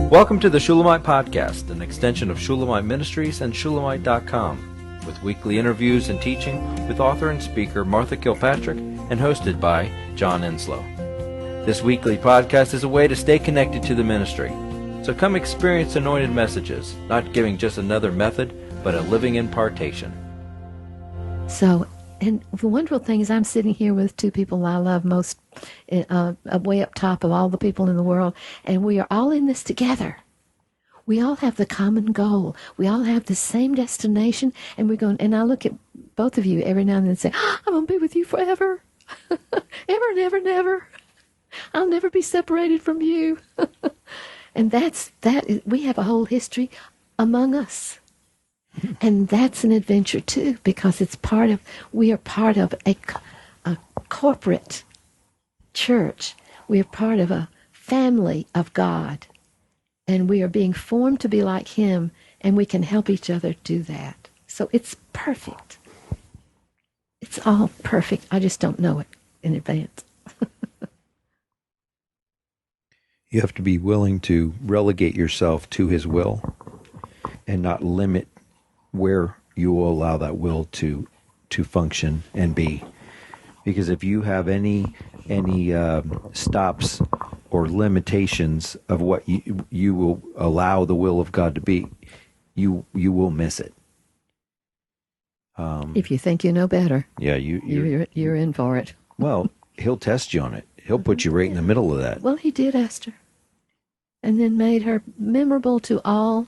Welcome to the Shulamite Podcast, an extension of Shulamite Ministries and Shulamite.com, with weekly interviews and teaching with author and speaker Martha Kilpatrick and hosted by John Enslow. This weekly podcast is a way to stay connected to the ministry. So come experience anointed messages, not giving just another method, but a living impartation. So, and the wonderful thing is I'm sitting here with two people I love most, way up top of all the people in the world, and we are all in this together. We all have the common goal. We all have the same destination, and we're going, and I look at both of you every now and then and say, I'm going to be with you forever. Ever and ever and ever. I'll never be separated from you. And we have a whole history among us. And that's an adventure too, because we are part of a corporate church. We are part of a family of God. And we are being formed to be like Him, and we can help each other do that. So it's perfect. It's all perfect. I just don't know it in advance. You have to be willing to relegate yourself to His will and not limit where you will allow that will to function and be. Because if you have any stops or limitations of what you will allow the will of God to be, you will miss it. If you think you know better, yeah, you're in for it. Well, He'll test you on it. He'll put you right in the middle of that. Well, He did Esther, and then made her memorable to all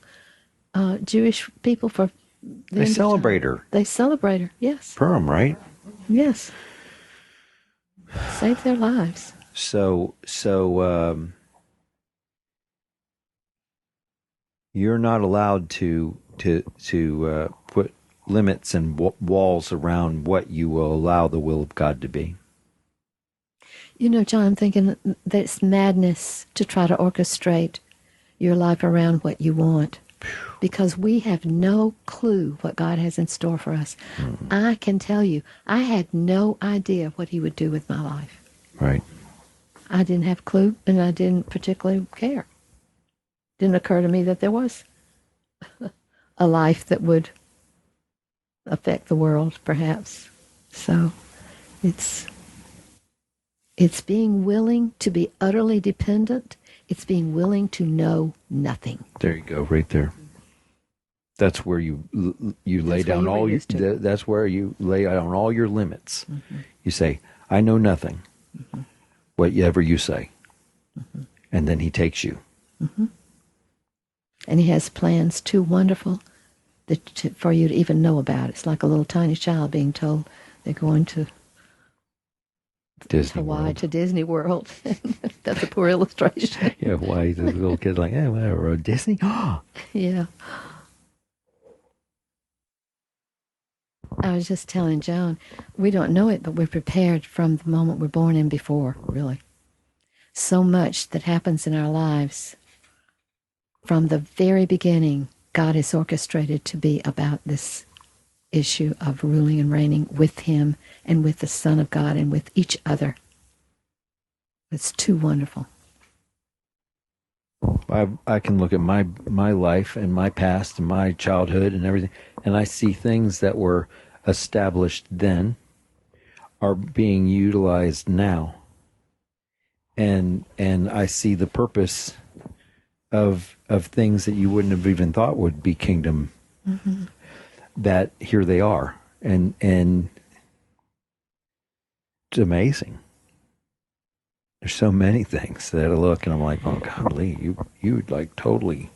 Jewish people for the They celebrate her. They celebrate her, yes. Purim, right? Yes. Saved their lives. So you're not allowed to put limits and walls around what you will allow the will of God to be. You know, John, I'm thinking that it's madness to try to orchestrate your life around what you want, because we have no clue what God has in store for us. Mm-hmm. I can tell you, I had no idea what He would do with my life. Right. I didn't have a clue, and I didn't particularly care. Didn't occur to me that there was a life that would affect the world, perhaps. So it's being willing to be utterly dependent. It's being willing to know nothing. There you go, right there. That's where you lay down all your. That's where you lay down all your limits. Mm-hmm. You say, "I know nothing." Mm-hmm. Whatever you say, mm-hmm. And then He takes you. Mm-hmm. And He has plans too wonderful for you to even know about. It's like a little tiny child being told they're going to Hawaii World. To Disney World. That's a poor illustration. Yeah, why the little kid's like, whatever, Disney? Yeah. I was just telling Joan, we don't know it, but we're prepared from the moment we're born and before, really. So much that happens in our lives, from the very beginning, God has orchestrated to be about this issue of ruling and reigning with Him and with the Son of God and with each other. It's too wonderful. I can look at my life and my past and my childhood and everything, and I see things that were established then are being utilized now. And I see the purpose of things that you wouldn't have even thought would be kingdom. Mm-hmm. That here they are, and it's amazing. There's so many things that I look and I'm like, oh God, Lee, you like totally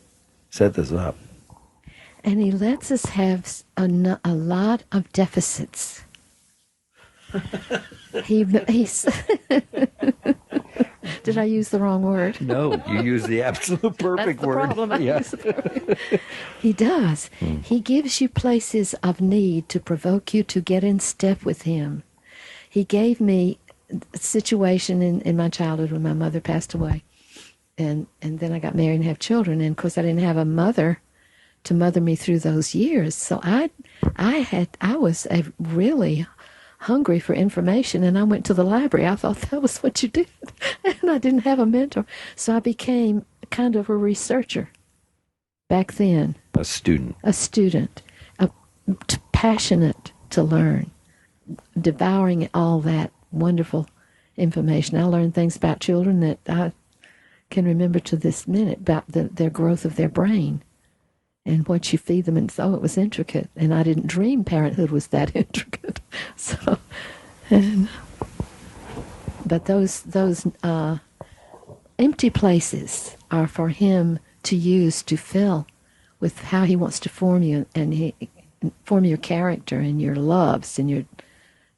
set this up. And He lets us have a lot of deficits. He's Did I use the wrong word? No, you used the absolute perfect word. That's the problem. Yeah. He does. He gives you places of need to provoke you to get in step with Him. He gave me a situation in my childhood when my mother passed away. And then I got married and have children. And, of course, I didn't have a mother to mother me through those years. So I was a really hungry for information, and I went to the library. I thought that was what you did, and I didn't have a mentor. So I became kind of a researcher back then. A student. A student, passionate to learn, devouring all that wonderful information. I learned things about children that I can remember to this minute about their growth of their brain and what you feed them. And so it was intricate. And I didn't dream parenthood was that intricate. So, but those empty places are for him to use to fill with how he wants to form you, and form your character and your loves and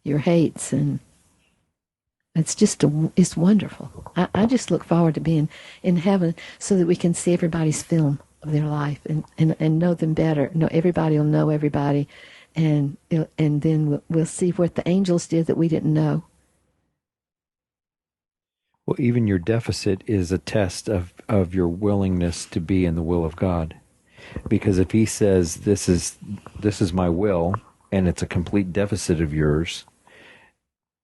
your hates, and it's wonderful. I just look forward to being in heaven so that we can see everybody's film of their life and know them better. Everybody will know everybody, and then we'll see what the angels did that we didn't know. Well, even your deficit is a test of your willingness to be in the will of God. Because if he says, this is my will, and it's a complete deficit of yours,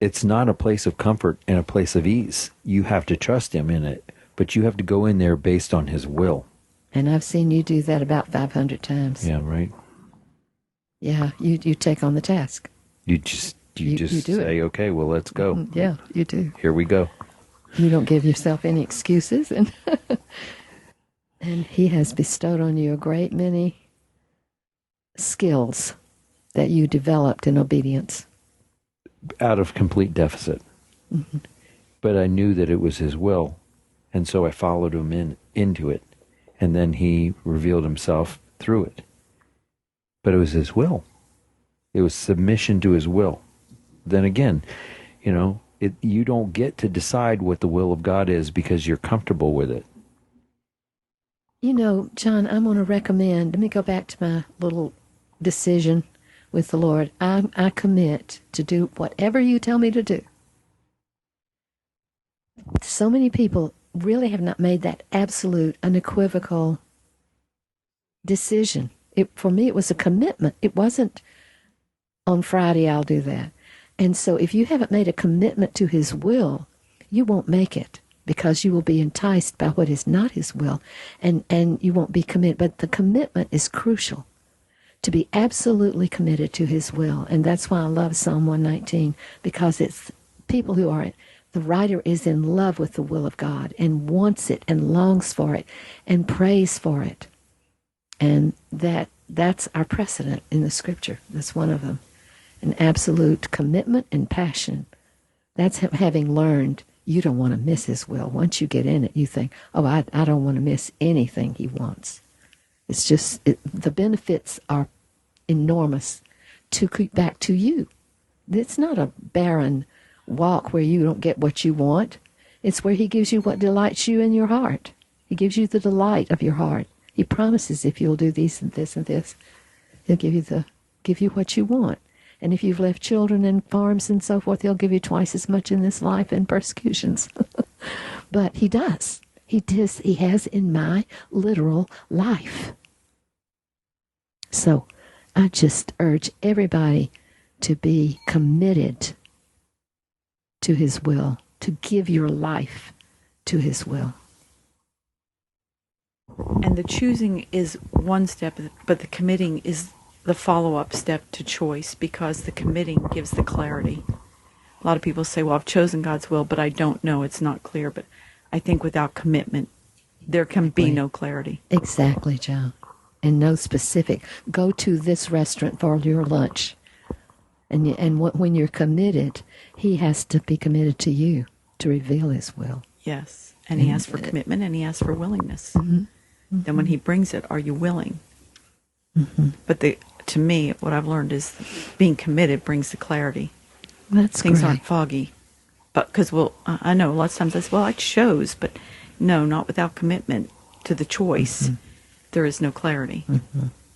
it's not a place of comfort and a place of ease. You have to trust him in it, but you have to go in there based on his will. And I've seen you do that about 500 times. Yeah, right. Yeah, you take on the task. You just say, okay, well, let's go. Yeah, you do. Here we go. You don't give yourself any excuses, and he has bestowed on you a great many skills that you developed in obedience. Out of complete deficit. Mm-hmm. But I knew that it was his will, and so I followed him into it, and then he revealed himself through it. But it was his will. It was submission to his will. Then again, you don't get to decide what the will of God is because you're comfortable with it. John, I'm going to recommend, let me go back to my little decision with the Lord. I commit to do whatever you tell me to do. So many people really have not made that absolute, unequivocal decision. For me, it was a commitment. It wasn't on Friday I'll do that. And so if you haven't made a commitment to his will, you won't make it, because you will be enticed by what is not his will, and you won't be committed. But the commitment is crucial, to be absolutely committed to his will. And that's why I love Psalm 119, because it's people who are, the writer is in love with the will of God and wants it and longs for it and prays for it. And that's our precedent in the scripture. That's one of them. An absolute commitment and passion. That's having learned you don't want to miss his will. Once you get in it, you think, I don't want to miss anything he wants. It's just, the benefits are enormous to keep back to you. It's not a barren walk where you don't get what you want. It's where he gives you what delights you in your heart. He gives you the delight of your heart. He promises if you'll do this and this and this, he'll give you what you want. And if you've left children and farms and so forth, he'll give you twice as much in this life in persecutions. But he does. He has in my literal life. So I just urge everybody to be committed to his will, to give your life to his will. And the choosing is one step, but the committing is the follow-up step to choice, because the committing gives the clarity. A lot of people say, well, I've chosen God's will, but I don't know. It's not clear. But I think without commitment, there can be no clarity. Exactly, Joe. And no specific. Go to this restaurant for your lunch. And when you're committed, he has to be committed to you to reveal his will. Yes. And he asks for commitment, and he asks for willingness. Mm-hmm. Mm-hmm. Then when he brings it, are you willing? Mm-hmm. But to me, what I've learned is being committed brings the clarity. That's Things great. aren't foggy. But because, I know lots of times I say, I chose, but no, not without commitment to the choice. Mm-hmm. There is no clarity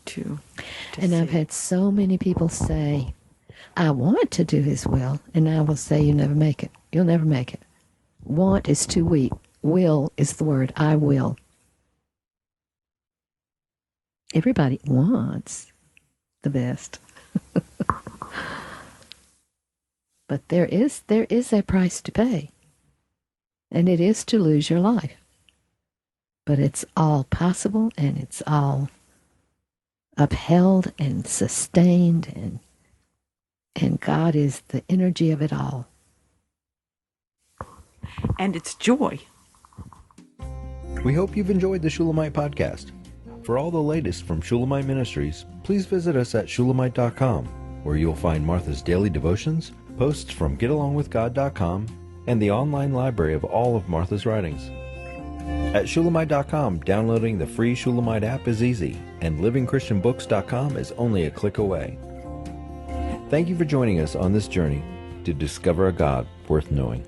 to And see. I've had so many people say, I want to do his will, and I will say, you never make it. You'll never make it. Want is too weak. Will is the word. I will. Everybody wants the best. But there is a price to pay. And it is to lose your life. But it's all possible, and it's all upheld and sustained, and God is the energy of it all. And it's joy. We hope you've enjoyed the Shulamite podcast. For all the latest from Shulamite Ministries, please visit us at Shulamite.com, where you'll find Martha's daily devotions, posts from GetAlongWithGod.com, and the online library of all of Martha's writings. At Shulamite.com, downloading the free Shulamite app is easy, and LivingChristianBooks.com is only a click away. Thank you for joining us on this journey to discover a God worth knowing.